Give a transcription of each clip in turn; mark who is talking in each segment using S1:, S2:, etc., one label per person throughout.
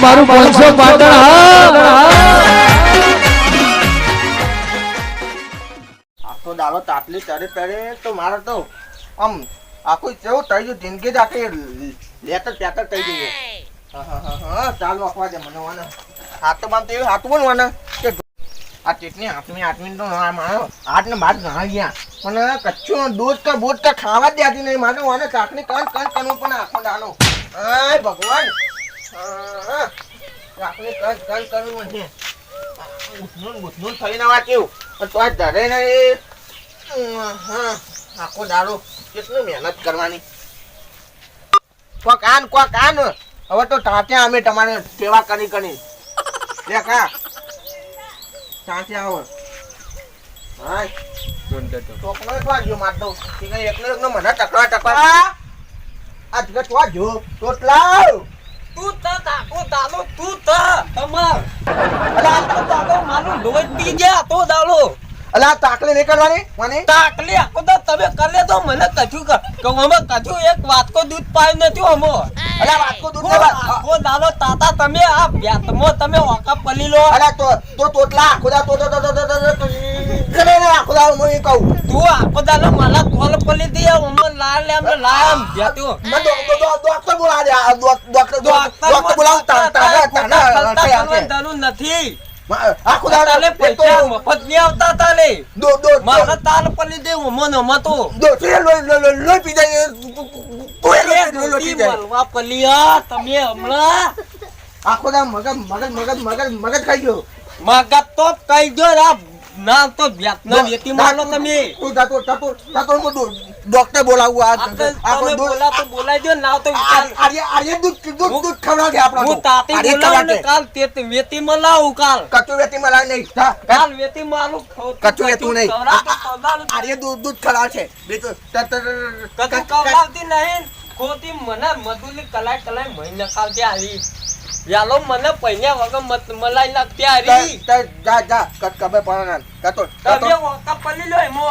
S1: મારું 500 પાટણ
S2: આખો દાડો તાટલી ચડે ચડે તો મારે તો આમ આખું કેવું થઈ ગયું જિંદગી જ આખી લેટર પેટર થઈ ગઈ હા ચાલ વાપવા દે મને વાને હાથ બામ તેવી હાથ પણ વાને કે આ ચટણી આટમી તો મારો હાથ ને બાદ ઘણા ગયા પણ કચ્છું દૂધ કા બૂટ કા ખાવા જ દેતી નહીં મારે વાને ચાટણી કણ કરવું પણ આખો દાડો આય ભગવાન ચાટણી કણ કરવું છે ઉઠનું થઈ ના વાંચ્યું તો આ ધરે ને આખો દાડો કેટલી મહેનત કરવાની કોક આન હવે તો ટાંટ્યા અમે તમારે સેવા કરી લે કા ટાંટ્યા આવો હાય ચોકનો એક વાગ્યો મારતો એકનો મને ટકવા આ જગત વાજો ટોટલાવ
S3: તું ત તાકો દાલો તું ત તમાર
S2: અલા
S3: તો દાલો મારું લોહી પી ગયા તો દાલો
S2: અલા તાકલી નહીં કરવાની મને
S3: તાકલી આકો તો તમે કરે તો મને કથું કે અમે કથું એક વાત કો દૂધ પાય નથી અમો
S2: અલા વાતકો દૂધ
S3: આકો દાલો તાતા તમે આ વ્યાતમો તમે ઓકા પલી લો
S2: અલા તો ટોટલા ખુદા તો કરે ને ખુદા હું કહું
S3: તું આકો દાલો માલા કોલ પલી દે અમો લામ વ્યાતો
S2: मैं डॉक्टर बुला दे डॉक्टर बुलाओ
S3: દાનું નથી
S2: आ खुदा
S3: તાલે પૈસા મફત ની આવતા તાલે
S2: दो
S3: મારા તાલ પલી દે ઉમો નમો તો
S2: लो पी जाए तू लो पी जाए
S3: મળવા પલિયા તમે હમણાં
S2: आ खुदा मगज खाई गयो
S3: મગત તો કઈ જો રા ના તો વ્યાતના વેતી માનો તમે
S2: तू जातो डॉक्टर बोलाऊ आज
S3: તમે બોલા તો બોલાઈ દો ના તો વિચાર
S2: आर्य दूध खवड़ा दे अपना
S3: હું તાતી બોલાવું ને કાલ તે વેતી મલાવું કાલ
S2: कच्चू वेती मला नहीं
S3: કાલ વેતી માલું
S2: કચું વેતું નહીં આર્ય दूध खवड़ा छे बीजो
S3: કદી કવલાવતી નહીં ખોતી મને મધુલી કલાઈ મહિને ખાવતી આવી યાલો મને પૈયા વગર મલાઈ નાખતી આવી
S2: जा कबे पड़ना कतो
S3: તમે ઓકા પલી લો એમો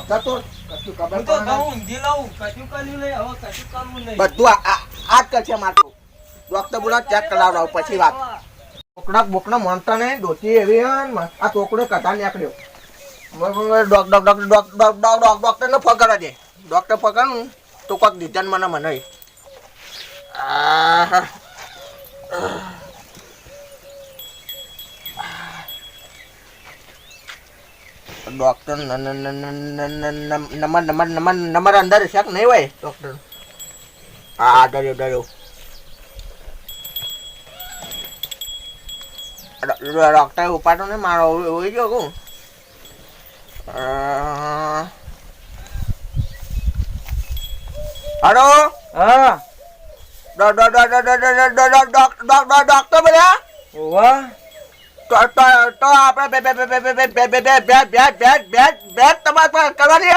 S2: कतो कछु कबे
S3: હું તો ઘઉં ઊંધી લઉં કશું કર્યું નહીં હવે કશું કરવું નહીં
S2: બધું આજ કરશે મારતું ડોક્ટર બોલા ચેક કરાવડાવ પછી વાત બોકડા મણતા ને ડોસી એવી આ ટોકડો કથા નીકળ્યો ડોક્ટર ને પકડા દે ડોક્ટર પકડું તો કોઈક દીધન મને ડોક્ટર નંબર અંદર શક નહીં હોય ડોક્ટર હા ડર્યો ડોક્ટર ઉપાડો ને મારો હોય ગયો કહું હલો
S3: હા
S2: ડોક્ટર બોલ્યા
S3: વાહ
S2: તો આપણે બેટ તમારે કરવાની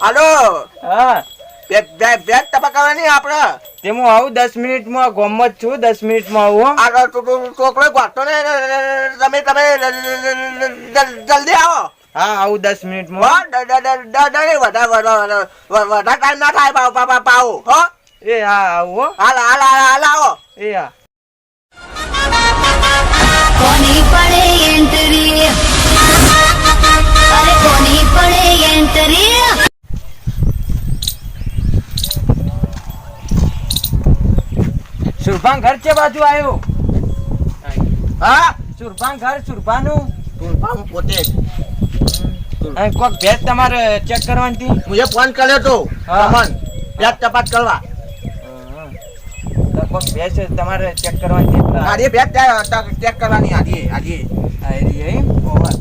S2: હાલો
S3: હા
S2: બેટ તપાસ કરવાની આપણે
S3: તે હું આવું 10 મિનિટમાં ગોમત છું 10 મિનિટમાં આવું
S2: આ છોકરો ગોઠતો ને તમે જલ્દી આવો
S3: હા આવું 10 મિનિટમાં
S2: વધારે ટાઈમ ના થાય પાવો હો
S3: એ હા આવું
S2: હાલ આવો
S3: એ હા
S4: કોની પડે એન્ટ્રી અરે કોની પડે એન્ટ્રી
S3: સુરભાન ઘર છે બાજુ આવ્યો
S2: હા
S3: સુરભાન ઘર સુરભાનું
S2: પોતે
S3: કોક ભેજ તમારે ચેક કરવાની હતી
S2: મુझे फोन કર્યો તો
S3: હા.
S2: અમન બેટ તપાસ કરવા
S3: તો કોક ભેજ તમારે ચેક કરવાની હતી
S2: આજે બેટ ચેક કરવાની આજે
S3: આઈ એમ ઓવા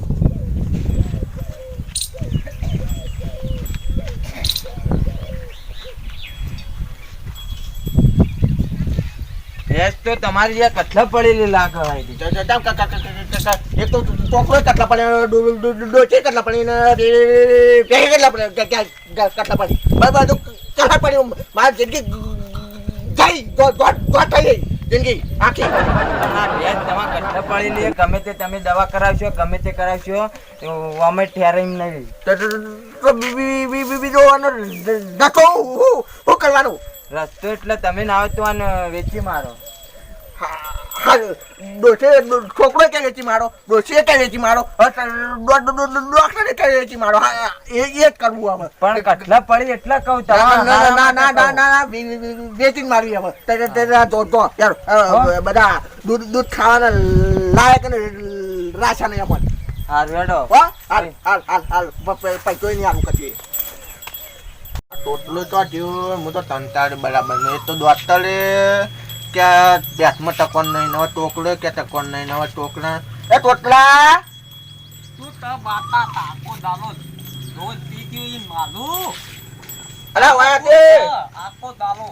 S3: ભેજ તો તમારી જે કથલા પડેલી લાગે ભાઈ
S2: એક તો ચોકડો કેટલા પડે ડોચે કેટલા પડે કેટલા પડે કેટલા પડે બધું કેટલા પડે મારી જિંદગી ગઈ થઈ ગઈ જિંદગી આખી
S3: ભેજ તમારે કથલા પડેલી ગમે તે તમે દવા કરાવશો ગમે તે કરાવશો અમે ઠેરાઈ નહીં
S2: બીજો ડકો શું કરવાનું
S1: રસ્તો એટલે તમે ના હોય તો આને વેચી મારો.
S2: હા ડોસે છોકરો કે વેચી મારો, ડોસીએ કે વેચી મારો, ડોક્ટરે કે વેચી મારો. હા એ જ કરવું હવે.
S1: પણ કટલા પડી એટલે કહું
S2: ના વેચી મારવી હવે. યાર બધા દૂધ ખાવાના લાયક ને રાશા નહીં આપણને.
S1: હારું હેડો.
S2: હાલ પૈસો નહીં આવું કદી. ટોટલું તો થયું હું તો તંતાડ બરાબર નહીં. એ તો ડોક્ટરે કે બેસમાં ટકોન નહીં નવા ટોકડો કે ટકોન નહીં નવા ટોકડા. એ ટોટલા
S3: તું તો બાતા તાકો દાલો રોજ પીતી ઈ માલું
S2: અલા વાયા તે
S3: આકો દાલો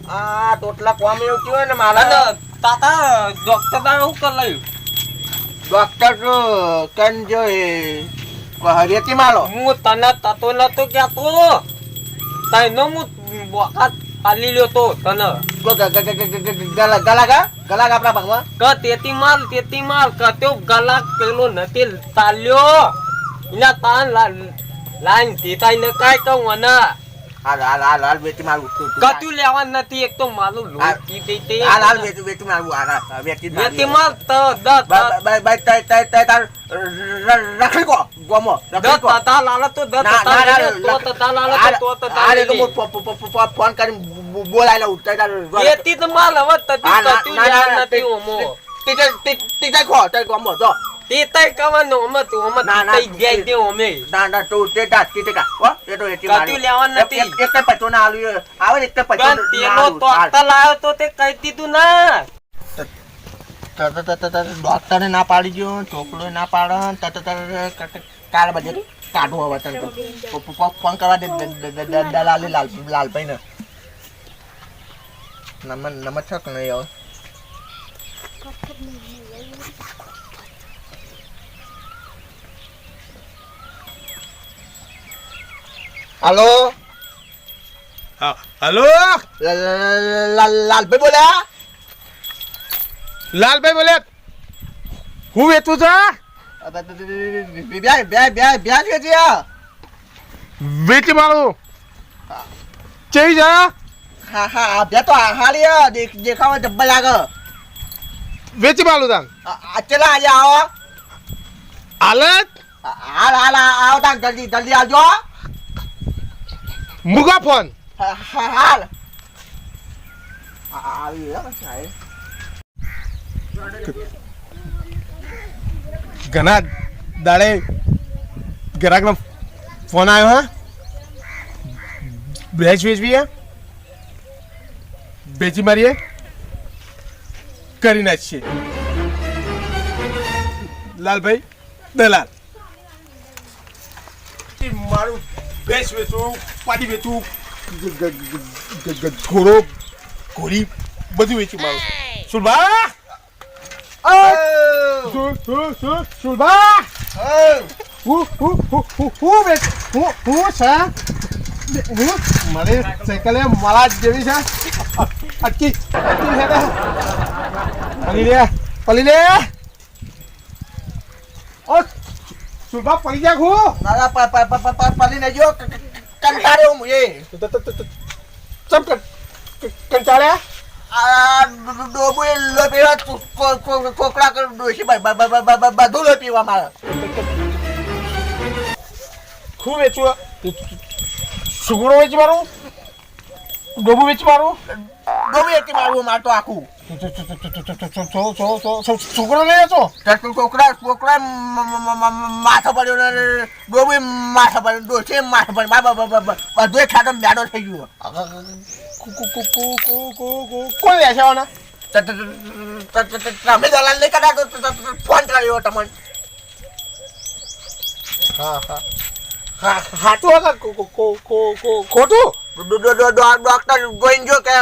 S2: આ ટોટલા કોમ એવું થયું ને મારા
S3: તાતા ડોક્ટર દાળ હું કર લઈ
S2: ડોક્ટર કેન જો એ હરિયતી માલો
S3: હું તને તતો નતો કહેતો તને હું વખત આલી લ્યો તો તને
S2: ગલાગા આપણા ભાગમાં
S3: ક તેતી માલ કત્યો ગલા પેલો નથી તાલ્યો ઇના તાન લાઈન દેતાઈ ને કાઈ કહું અને
S2: હાલ વેચી મારું
S3: કત્યું લેવા નથી એક તો માલું લોટી દે તે
S2: હાલ વેચી મારું વેચી
S3: તેતી માલ તો
S2: રાખી કો ગોમો
S3: તતા લાલા તો તતા લાલા તો તતા
S2: ફોન કરી બોલાય લઉં
S3: તેતી તો માલ હવે તતી કત્યું લેવા નથી ઓમો
S2: તીજા ખો તે ગોમો જો
S3: તે તઈ કવાનો ઓમ તું ઓમ તઈ ગયા દે ઓમે
S2: ના તું તે તા તે કા હો એ તો એટી
S3: કત્યું લેવા નથી
S2: એક પચો ના આલુ આવે એક પચો
S3: તેનો તો અક્કલ લાયો તો તે કહી દીધું ના
S2: ડોક્ટરે ના પાડી ગયો, છોકરો ના પાડે કાલ બધે કાઢવું હવે તને ફોન કરવા દે દલાલી લાલભાઈ ને નમત છે કે નહીં હવે હાલો
S5: હેલો
S2: લાલભાઈ બોલ્યા
S5: લાલભાઈ બોલે હું વેચું છું
S2: બ્યાજ
S5: વેચી મારું ચઈ જા
S2: હા બે તો હાલી દેખાવા જબ્બર લાગે
S5: વેચી મારું તાન
S2: ચલા આજે આવો
S5: હાલત
S2: હાલ આવો તાન જલ્દી આવજો
S5: મુગા ફોન
S2: હાલ આવી સાહેબ
S5: ઘણા દાડે ગ્રાહકનો ફોન આવ્યો હા ભેંસ વેચવી વેચી મારીએ કરી નાખીએ લાલભાઈ દલાલ મારું ભેંસ વેચું પાટી વેચું ઘોડો ઘોડી બધું વેચું મારું સુરભા સુરભા મારે સાયકલ મારા જેવી છે અટકી પલી લે ઓ સુરભા પડી જા હું
S2: પલી ને જો કંટાળ્યો હું એ
S5: ચમ કંટાળ્યા
S2: ડોબુ લોપીવા છોકરા ડોસી બધું લોપીવા મારે
S5: શું વેચવું સુગડો વેચી મારું ડોબુ વેચી મારું
S2: ડોબુ વેચી મારવું મારતો આખું
S5: સુગડો લઈ વેચો
S2: છોકરા માથા પડ્યો ને ડોબુ માથા પડ્યો ડોસી માથા પડ્યો બધું ખાતો મેડો થઈ ગયો
S5: કોણ વેચવાના
S2: તમે દલાલ નહીં કદાચ ફોન કર્યો તમને
S5: હા હાચું હતા ખોટું
S2: ડોક્ટર જોઈને જો કે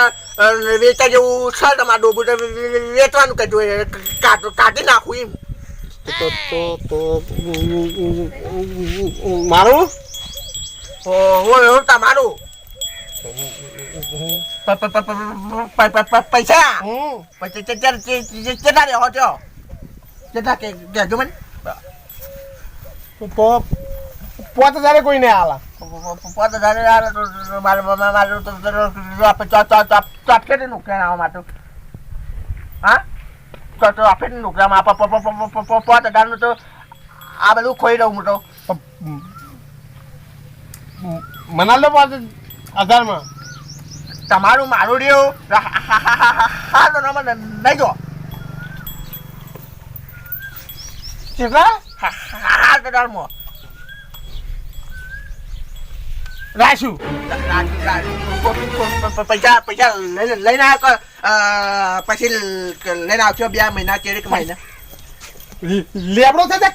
S2: વેચા જેવું છે તમારે ડોબું વેચવાનું કહેતું કાઢી નાખું એમ
S5: મારું
S2: તમારું પૈસા કેટલા રહ્યો છો કેટલા કહેજો મને
S5: 5000 કોઈ નહીં આલા
S2: 5000 યાર તો મારે તો આપણે નુકસાન આવવા માટે હા તો આપણે નુકસાન 5000 નું તો આ બધું ખોઈ દઉં હું તો
S5: મના લો 5000 માં
S2: તમારું મારું રહ્યું હા તો નહીં જો
S5: કેટલા
S2: 5000 માં
S5: રાશું
S2: પૈસા લઈને આવ્યો પછી લઈને આવશો 2 મહિના કે 1 મહિના
S5: લેબડો થશે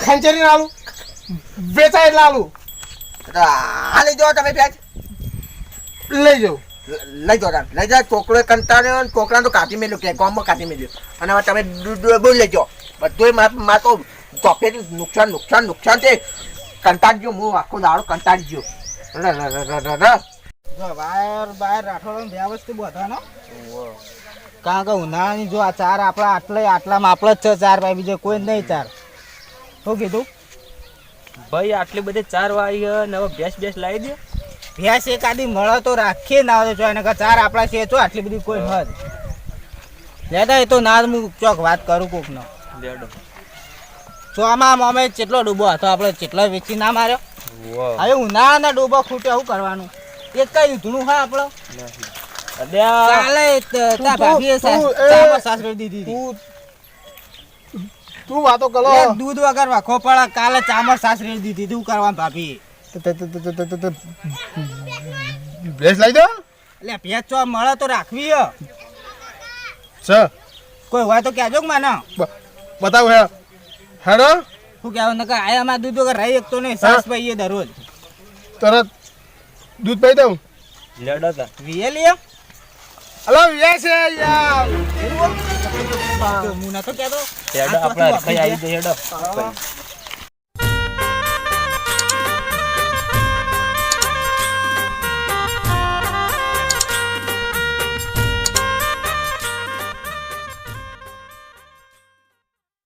S5: ખંચેરી આલુ વેચાય એટલે આલુ
S2: હા લઈ જાઓ તમે ભેજ
S5: લઈ જાઉં
S2: લઈ જાઓ લઈ જાઓ છોકરો કંટાળ્યો છોકરાને તો કાઢી મેલ્યો કે ગામમાં કાઢી મેલ્યો અને હવે તમે બોલ લેજો બધું મારે તો ચોફેર નુકસાન તે કંટાળી ગયો હું આખો દાડો કંટાળી ગયો
S6: વાયર બાયર રાઠોડો બે વસ્તુ બધાનો કારણ કે ઉનાળાની જો આ ચાર આપણા આટલામાં આપણે જ છે ચાર ભાઈ બીજે કોઈ જ નહીં ચાર શું કીધું
S3: ભાઈ આટલી બધી ચાર વાળી ને હવે ભેંસ લાવી દે
S6: ભેંસ એક આદી મળે તો રાખીએ ના હોય તો એને ચાર આપણા છે તો આટલી બધી કોઈ હદ લેતા એ તો ના હું ચોક વાત કરું કોક નો
S3: લેડો
S6: ચોમાં અમે કેટલો ડૂબો હતો આપણે કેટલો વેચી ના માર્યો હવે ઉનાળાના ડૂબો ખૂટ્યો શું કરવાનું એક કઈ ધૂણું હા આપણો કાલે તા ભાભીએ સાસરે દીધી હતી.
S5: તું વાતો કરો
S6: એક દૂધ વગર વાખો પડે કાલે ચામર સાસરે દીધી તું કરવાનું ભાભી
S5: ભેંસ લઈ દો
S6: એટલે ભેંસ ચો મળે તો રાખવી હે.
S5: સર
S6: કોઈ હોય તો કહેજો કે માનો
S5: બતાવો હે હેડો
S6: શું કહેવું નકર આયામાં દૂધ વગર રહી શકતો નહીં સાસ ભાઈએ દરરોજ
S5: તરત દૂધ પી દઉં
S3: લેડો તા
S6: વીએ
S5: અલા વેસ છે યાર
S6: હું નતો કહેતો
S3: હેડો આપણે હરખાઈ આવી જાય હેડો